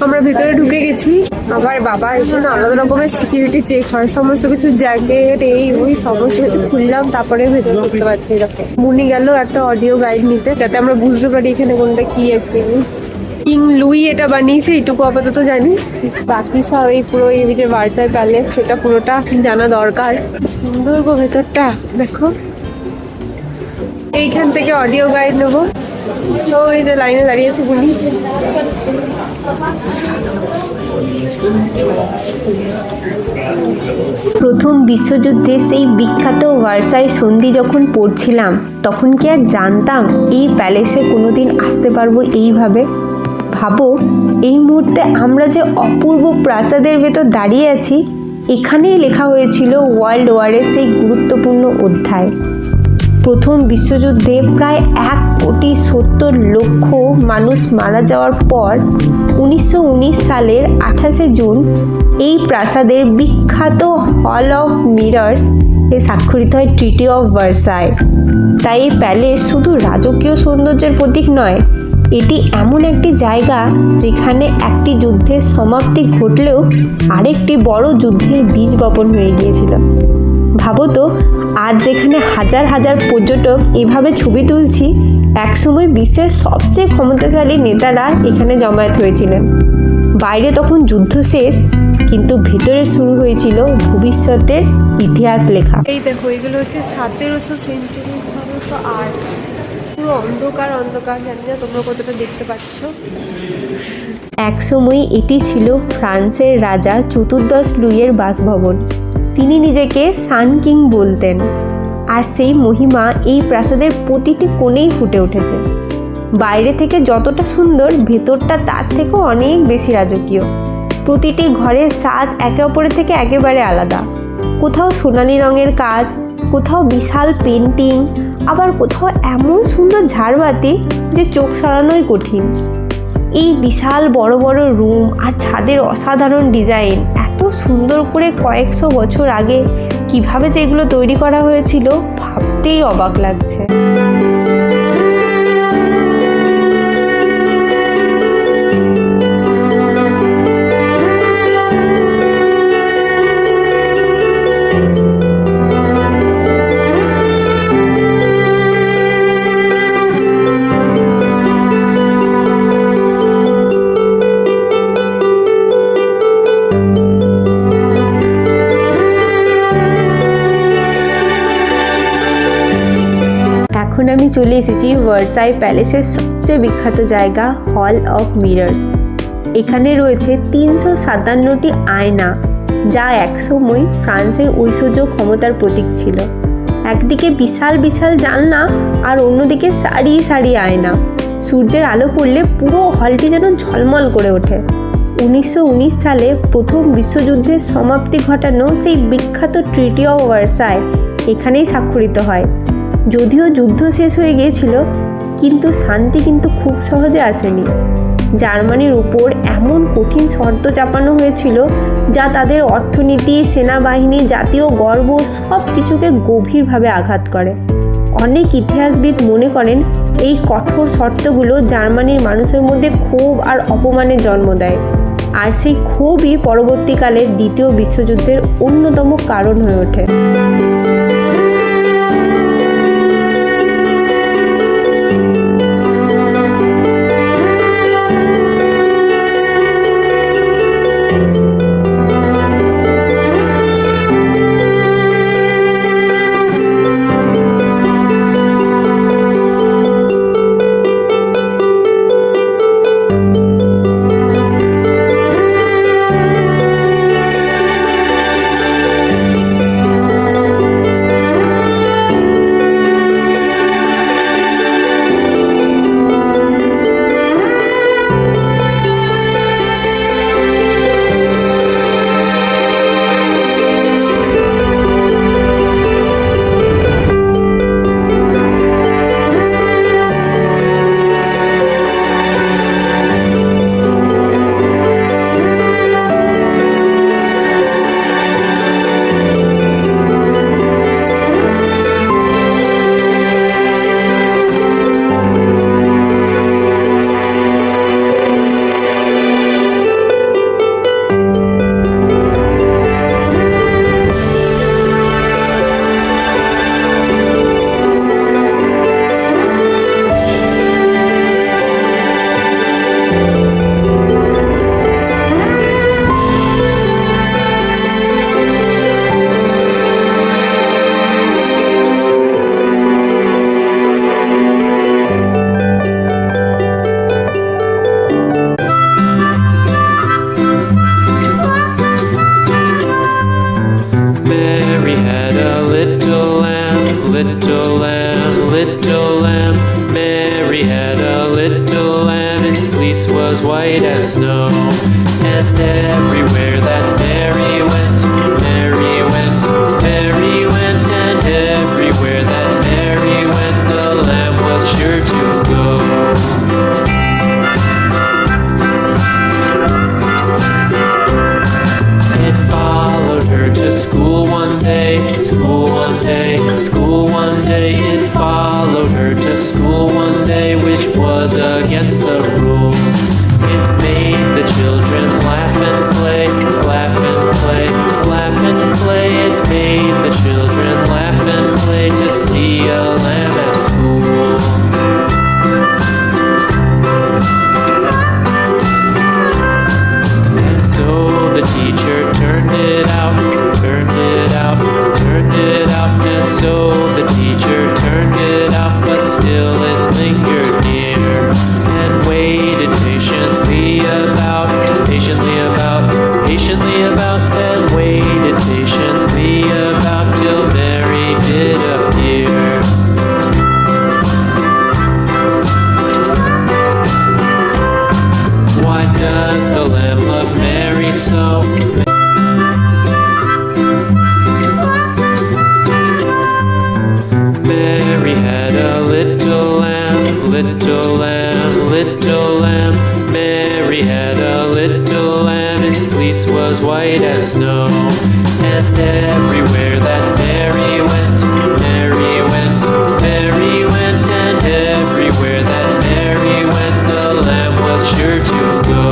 আমরা ভিতরে ঢুকে গেছি। আবার বাবা এখানে আলাদা রকমের সিকিউরিটি চেক হয়, সমস্ত কিছু জ্যাকেট এই ওই সমস্ত কিছু খুললাম, তারপরে ভেতরে ঢুকতে পারছি। এরকম মুনি গেল একটা অডিও গাইড নিতে, যাতে আমরা বুঝতে পারি এখানে কোনটা কি আছে। কিং লুই এটা বানিয়েছে, এইটুকু আপাতত জানি। বাকি সব এই পুরো এই যে ভার্সাই প্যালেস, সেটা পুরোটা জানা দরকার। সুন্দর গো ভেতরটা, দেখো। এইখান থেকে অডিও গাইড নেবো। তো এই যে লাইনে দাঁড়িয়েছে বলি। প্রথম বিশ্বযুদ্ধে সেই বিখ্যাত ভার্সাই সন্ধি যখন পড়ছিলাম, তখন কি আর জানতাম এই প্যালেসে কোনোদিন আসতে পারবো এইভাবে। ভাবো, এই মুহূর্তে আমরা যে অপূর্ব প্রাসাদের ভেতর দাঁড়িয়ে আছি, এখানেই লেখা হয়েছিল ওয়ার্ল্ড ওয়ারের সেই গুরুত্বপূর্ণ অধ্যায়। প্রথম বিশ্বযুদ্ধে প্রায় 1,70,00,000 মানুষ মারা যাওয়ার পর 1919 সালের 28শে জুন এই প্রাসাদের বিখ্যাত হল অফ মিরর্স এ স্বাক্ষরিত হয় ট্রিটি অফ ভার্সাই। তাই এই প্যালেস শুধু রাজকীয় সৌন্দর্যের প্রতীক নয়, এটি এমন একটি জায়গা যেখানে একটি যুদ্ধের সমাপ্তি ঘটলেও আরেকটি বড় যুদ্ধের বীজ বপন হয়ে গিয়েছিল। ভাবো তো, আজ যেখানে হাজার হাজার পর্যটক এভাবে ছবি তুলছি, একসময় বিশ্বের সবচেয়ে ক্ষমতাশালী নেতারা এখানে জমায়েত হয়েছিলেন। বাইরে তখন যুদ্ধ শেষ, কিন্তু ভেতরে শুরু হয়েছিল ভবিষ্যতের ইতিহাস লেখা। এই দেখো, এগুলো হচ্ছে 1700 সেঞ্চুরির সমস্ত আর্ট। পুরো অন্ধকার অন্ধকার, জানি না তোমরা কতটা দেখতে পাচ্ছ। একসময় এটি ছিল ফ্রান্সের রাজা চতুর্দশ লুইয়ের বাসভবন। তিনি নিজেকে সান কিং বলতেন, আর সেই মহিমা এই প্রাসাদের প্রতিটি কোণেই ফুটে উঠেছে। বাইরে থেকে যতটা সুন্দর, ভেতরটা তার থেকেও অনেক বেশি রাজকীয়। প্রতিটি ঘরের সাজ একে অপরের থেকে একেবারে আলাদা। কোথাও সোনালি রঙের কাজ, কোথাও বিশাল পেন্টিং, আবার কোথাও এমন সুন্দর ঝাড়বাতি যে চোখ সরানোই কঠিন। এই বিশাল বড় বড় রুম আর ছাদের অসাধারণ ডিজাইন, এত সুন্দর করে কয়েকশো বছর আগে কিভাবে যে এগুলো তৈরি করা হয়েছিল, ভাবতেই অবাক লাগছে। এখন আমি চলে এসেছি ভার্সাই প্যালেসের সবচেয়ে বিখ্যাত জায়গা, হল অফ মিরর্স। এখানে রয়েছে 357টি আয়না, যা একসময় ফ্রান্সের ঐশ্বর্য ক্ষমতার প্রতীক ছিল। একদিকে বিশাল বিশাল জানলা, আর অন্যদিকে সারি সারি আয়না। সূর্যের আলো পড়লে পুরো হলটি যেন ঝলমল করে ওঠে। 1919 সালে প্রথম বিশ্বযুদ্ধের সমাপ্তি ঘটানো সেই বিখ্যাত ট্রিটি অফ ভার্সাই এখানেই স্বাক্ষরিত হয়। যদিও যুদ্ধ শেষ হয়ে গিয়েছিল, কিন্তু শান্তি কিন্তু খুব সহজে আসেনি। জার্মানির উপর এমন কঠিন শর্ত চাপানো হয়েছিল, যা তাদের অর্থনীতি, সেনাবাহিনী, জাতীয় গর্ব সব কিছুকে গভীরভাবে আঘাত করে। অনেক ইতিহাসবিদ মনে করেন এই কঠোর শর্তগুলো জার্মানির মানুষের মধ্যে ক্ষোভ আর অপমানের জন্ম দেয়, আর সেই ক্ষোভই পরবর্তীকালে দ্বিতীয় বিশ্বযুদ্ধের অন্যতম কারণ হয়ে ওঠে। And everywhere that Mary went, Mary went, Mary went, and everywhere that Mary went, the lamb was sure to go. It followed her to school one day, school one day, school one day. It followed her to school one day, which was against the rules. It made the children laugh and play, laugh and play, laugh and play. It made the children laugh and play to see a lamb at school. And so the teacher turned it out, turned it out, turned it out. And so the teacher turned it out, but still it lingered near and waited patiently about, patiently about, patiently about, and waited patiently about till Mary did appear. Why does the lamb love Mary so? Mary had a little lamb, little lamb, little lamb. Mary had a little lamb, its fleece was white as snow. And everywhere that Mary went, Mary went, Mary went, and everywhere that Mary went, the lamb was sure to go.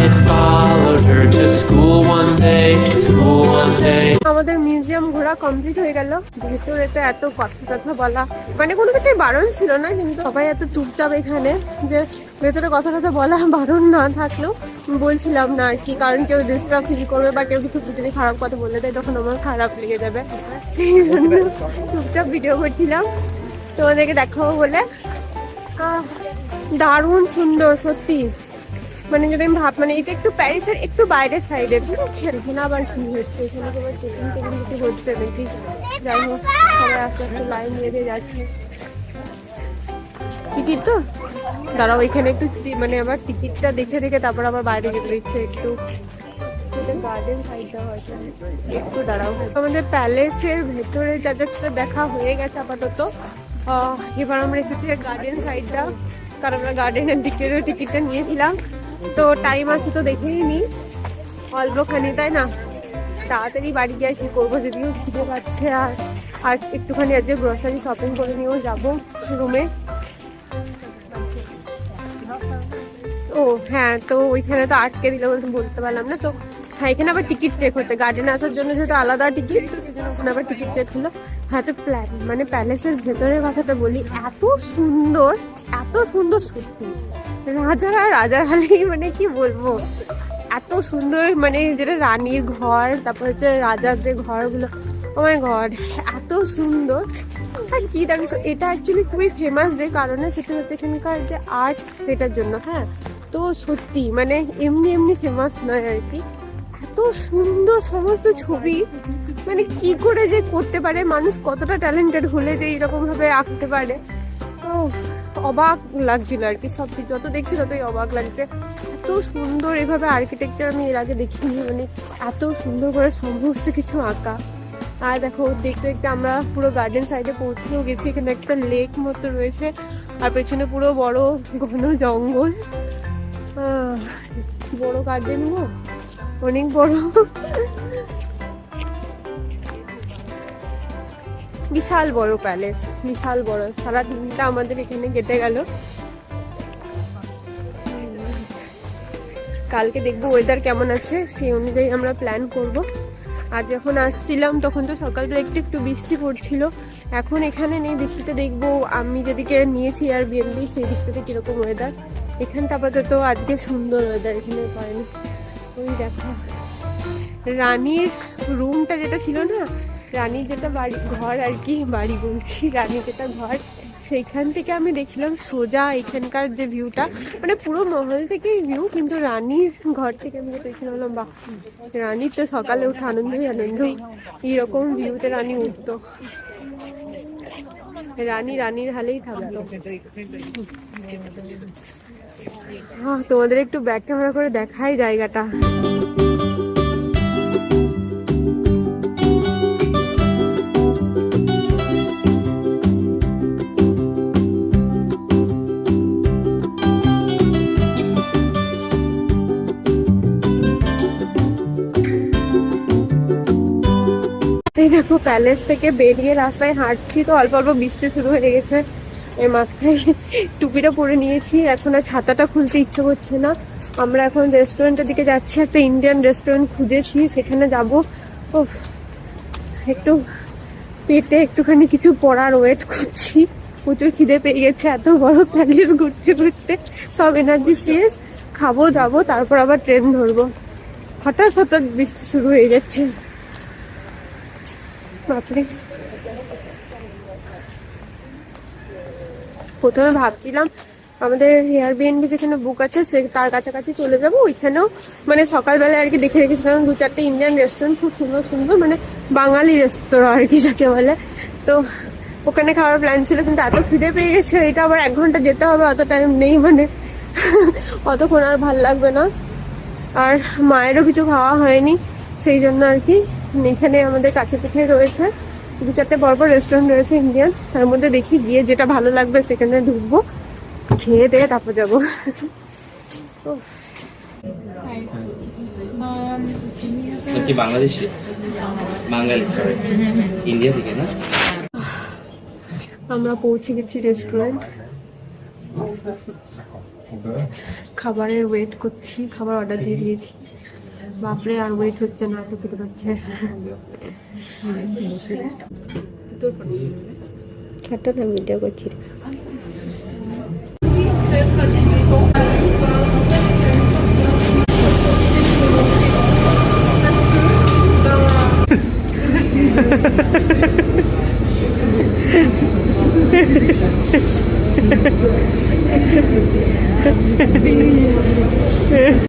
It followed her to school one day, school one day. আমাদের museum ঘোরা complete হয়ে গেল। ভেতরে তো এত কথা বলা মানে কোনো কিছুই বারণ ছিল না, কিন্তু সবাই এত চুপচাপ এখানে যে ভেতরে কথা বলা বারণ না থাকলেও বলছিলাম না আর কি, কারণ কেউ ডিস্টার্ব ফিল করবে বা কেউ কিছু যদি খারাপ কথা বলে দেয় তখন আমার খারাপ লেগে যাবে, সেই জন্য চুপচাপ ভিডিও করছিলাম তোমাদেরকে দেখাবো বলে। দারুণ সুন্দর সত্যি, মানে যদি আমি মানে এটা একটু প্যারিসের একটু বাইরের সাইডে, এখানে আবার কি হচ্ছে, এখানে তোমার চেকিং কিছু হচ্ছে নাকি, যাই হোক সবাই আস্তে আস্তে লাইন দিয়ে যাচ্ছে। টিকিট তো দাঁড়াও, এখানে একটু মানে আবার টিকিটটা দেখে দেখে তারপর আবার বাইরে যেতে দিচ্ছে একটু, গার্ডেন সাইডটা হয়তো একটু দাঁড়াও। আমাদের প্যালেসের ভেতরে যা যা দেখা হয়ে গেছে আপাতত, এবার আমরা এসেছি গার্ডেন সাইডটা, কারণ আমরা গার্ডেনের দিকেরও টিকিটটা নিয়েছিলাম। তো টাইম আছে তো দেখেই নি অল্পখানি, তাই না, তাড়াতাড়ি বাড়ি গিয়ে কি করবো, যদিও খিদে পাচ্ছে। আর একটুখানি আজকে গ্রোসারি শপিং করে নিয়েও যাবো রুমে। ও হ্যাঁ, তো ওইখানে তো আটকে দিলে বলতে পারলাম না। তো হ্যাঁ, এখানে আবার টিকিট চেক হচ্ছে গার্ডেনে আসার জন্য, যেহেতু আলাদা টিকিট, তো সেজন্য ওখানে আবার টিকিট চেক হলো। হ্যাঁ, তো মানে প্যালেসের ভেতরের কথাটা বলি, এত সুন্দর, এত সুন্দর সত্যি, রাজারা রাজার হালি, মানে কি বলবো, এত সুন্দর, মানে যেটা রানীর ঘর, তারপর হচ্ছে রাজার যে ঘরগুলো, ও মাই গড এত সুন্দর। আর কি দেখো, এটা অ্যাকচুয়ালি খুবই ফেমাস যে কারণে, সেটা হচ্ছে এখানকার যে আর্ট, সেটার জন্য। হ্যাঁ, তো সত্যি মানে এমনি এমনি ফেমাস নয় আর কি, এত সুন্দর সমস্ত ছবি, মানে কি করে যে করতে পারে মানুষ, কতটা ট্যালেন্টেড হলে যে এরকম ভাবে আঁকতে পারে। তো অবাক লাগছিল আর কি, সব যত দেখছি ততই অবাক লাগছে, এত সুন্দর এভাবে আর্কিটেকচার আমি এর আগে দেখিনি, মানে এত সুন্দর করে সমস্ত কিছু আঁকা। আর দেখো দেখতে দেখতে আমরা পুরো গার্ডেন সাইডে পৌঁছেও গেছি, এখানে একটা লেক মতো রয়েছে, আর পেছনে পুরো বড় ঘন জঙ্গল, বড় গার্ডেন গো, অনেক বড়, বিশাল বড় প্যালেস, বিশাল বড়। সারা দিনটা আমাদের এখানে কেটে গেল। কালকে দেখবো ওয়েদার কেমন আছে, সেই অনুযায়ী আমরা প্ল্যান করব। আর যখন আসছিলাম তখন তো সকালবেলা একটু একটু বৃষ্টি পড়ছিল, এখন এখানে নেই বৃষ্টিটা। দেখবো আমি যেদিকে নিয়েছি এয়ারবিএনবি সেই দিক থেকে কিরকম ওয়েদার। এখানটা আপাতত আজকে সুন্দর ওয়েদার, এখানে পায়নি। ওই দেখো রানীর রুমটা যেটা ছিল না, রানীর যেটা বাড়ি ঘর আর কি, বাড়ি বলছি, রানীর যেটা ঘর, সেইখান থেকে আমি দেখছিলাম সোজা এখানকার যে ভিউটা, মানে পুরো মহল থেকেই ভিউ, কিন্তু রানীর ঘর থেকে আমি যেটা দেখছিলাম, বাহ, রানীর তো সকালে উঠে আনন্দই আনন্দ, এইরকম ভিউতে রানী উঠতো। রানী রানীর হালেই থাকতো। তোমাদের একটু ব্যাক ক্যামেরা করে দেখাই জায়গাটা। এই দেখো প্যালেস থেকে বেরিয়ে রাস্তায় হাঁটছি, তো অল্প অল্প বৃষ্টি শুরু হয়ে গেছে। এই মাথায় টুপিটা পরে নিয়েছি, এখন আর ছাতাটা খুলতে ইচ্ছে করছে না। আমরা এখন রেস্টুরেন্টের দিকে যাচ্ছি, একটা ইন্ডিয়ান রেস্টুরেন্ট খুঁজেছি, সেখানে যাব। ও একটু পেটে একটুখানি কিছু পড়ার ওয়েট করছি, প্রচুর খিদে পেয়ে গেছে। এত বড় প্যালেস ঘুরতে ঘুরতে সব এনার্জি শেষ, খাবো যাবো, তারপর আবার ট্রেন ধরবো। হঠাৎ হঠাৎ বৃষ্টি শুরু হয়ে যাচ্ছে, বাপরে। প্রথমে ভাবছিলাম আমাদের এয়ারবিএনবি যেখানে বুক আছে সে তার কাছাকাছি চলে যাবো, ওইখানেও মানে সকালবেলায় আর কি দেখে রেখেছিলাম 2-4টে ইন্ডিয়ান রেস্টুরেন্ট, খুব সুন্দর সুন্দর, মানে বাঙালি রেস্তোরাঁ আর কি যাকে বলে। তো ওখানে খাওয়ার প্ল্যান ছিল, কিন্তু এত খিদে পেয়ে গেছে, এটা আবার 1 ঘন্টা যেতে হবে, অত টাইম নেই, মানে অতক্ষণ আর ভাল লাগবে না। আর মায়েরও কিছু খাওয়া হয়নি, সেই জন্য আর কি এখানে আমাদের কাছে পিঠে রয়েছে 2-4টে পরপর রেস্টুরেন্ট রয়েছে ইন্ডিয়ান, তার মধ্যে দেখি গিয়ে যেটা ভালো লাগবে সেখানে ঢুকবো, খেয়ে দিয়ে তারপর যাবো। কি বাংলাদেশি? বাঙালি, সরি, ইন্ডিয়া থেকে না? আমরা পৌঁছে গেছি রেস্টুরেন্ট, খাবারের ওয়েট করছি, খাবার অর্ডার দিয়ে দিয়েছি। বাপরে আর ওয়েট হচ্ছে না, এত খেতে পাচ্ছে। ছোট্ট না ভিডিও করছি।